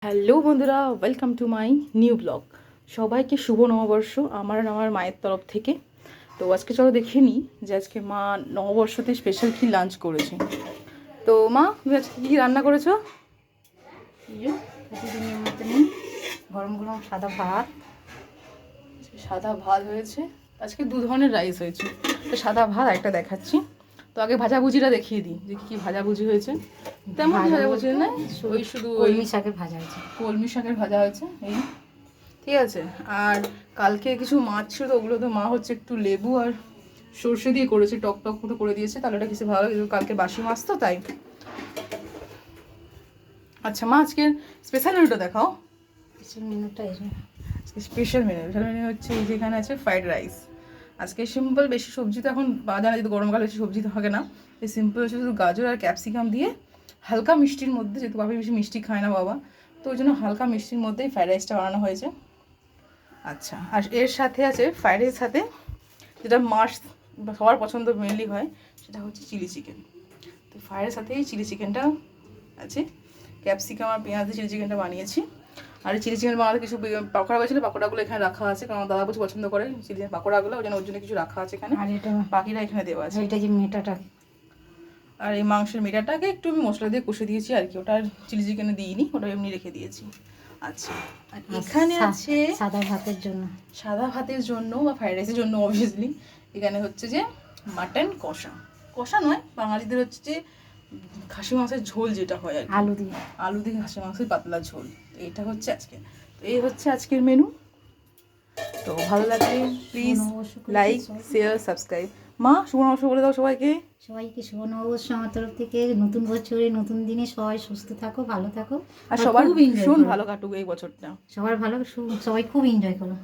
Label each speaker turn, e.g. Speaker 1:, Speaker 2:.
Speaker 1: Hello বন্ধুরা, welcome to my new blog. সবাইকে শুভ নববর্ষ আমার আর আমার মায়ের তরফ থেকে। তো আজকে চলো দেখে নিই যে আজকে মা নববর্ষতে স্পেশাল কী লাঞ্চ করেছে। তো মা, তুমি আজকে কী রান্না করেছো?
Speaker 2: প্রতিদিনের মতনই গরম গরম
Speaker 1: সাদা ভাত হয়েছে। আজকে দু ধরনের রাইস হয়েছে, তো সাদা ভাত একটা দেখাচ্ছি। তো আগে ভাজাভুজিটা দেখিয়ে দিই যে কী ভাজাভুজি হয়েছে। তেমন ভাজাভুজি না, ওই শুধু ওই
Speaker 2: কলমি শাকের ভাজা হয়েছে।
Speaker 1: কলমি শাকের ভাজা হয়েছে এই, ঠিক আছে। আর কালকে কিছু মাছ ছিল, ওগুলো তো মা হচ্ছে একটু লেবু আর সর্ষে দিয়ে করেছে, টক টক মতো করে দিয়েছে, তাহলে ওটা কিছু ভালো লাগে। কালকে বাসি মাছ তো তাই। আচ্ছা মা, আজকের স্পেশাল মেনুটা দেখাও।
Speaker 2: মেনুটা
Speaker 1: স্পেশাল মেনু হচ্ছে এই যেখানে আছে ফ্রাইড রাইস। আজকে সিম্পল, বেশি সবজি তো এখন বাজারে, যেহেতু গরমকালে বেশি সবজি থাকে না, এই সিম্পল হচ্ছে শুধু গাজর আর ক্যাপসিকাম দিয়ে হালকা মিষ্টির মধ্যে, যেহেতু বাবা বেশি মিষ্টি খায় না বাবা, তো ওই জন্য হালকা মিষ্টির মধ্যেই ফ্রাইড রাইসটা বানানো হয়েছে। আচ্ছা, আর এর সাথে আছে ফ্রাইড রাইসের সাথে যেটা মাস্ট সবার পছন্দ মেনলি হয়, সেটা হচ্ছে চিলি চিকেন। তো ফ্রাইড রাইসের সাথেই চিলি চিকেনটা আছে, ক্যাপসিকাম আর পেঁয়াজ দিয়ে চিলি চিকেনটা বানিয়েছি। আর এই চিলি চিকেন বানাতে কিছু পাকোড়া হয়েছিল, পাকোড়াগুলো এখানে রাখা আছে, কারণ দাদা প্রচুর পছন্দ করে চিলি চিকেন পাকোড়াগুলো, ওই জন্য ওর জন্য কিছু রাখা আছে এখানে।
Speaker 2: আর এটা
Speaker 1: বাকিটা এখানে দেওয়া আছে।
Speaker 2: এটা যে মেটাটা,
Speaker 1: আর এই মাংসের মেটাটাকে একটু আমি মশলা দিয়ে কষে দিয়েছি আর কি, ওটা চিলি চিকেনে দিইনি, ওটা এমনি রেখে দিয়েছি। আচ্ছা, আর এখানে আছে
Speaker 2: সাদা ভাতের জন্য,
Speaker 1: সাদা ভাতের জন্য বা ফ্রাইড রাইসের জন্য অবভিয়াসলি এখানে হচ্ছে যে মাটন কষা। কষা নয়, বাঙালিদের হচ্ছে যে খাসি মাংসের ঝোল যেটা হয় আর আলু দিয়ে খাসি মাংসের পাতলা ঝোল। তো এটা হচ্ছে আজকে, তো এই হচ্ছে আজকের মেনু। তো ভালো লাগলে প্লিজ লাইক, শেয়ার, সাবস্ক্রাইব। মা, শুভ নববর্ষ বলে দাও সবাইকে।
Speaker 2: সবাইকে শুভ নববর্ষ আমার তরফ থেকে। নতুন বছরে নতুন দিনে সবাই সুস্থ থাকো, ভালো থাকো,
Speaker 1: আর সবার ভীষণ ভালো কাটুক এই বছরটা।
Speaker 2: সবার ভালো, সবাই খুব এনজয় করো।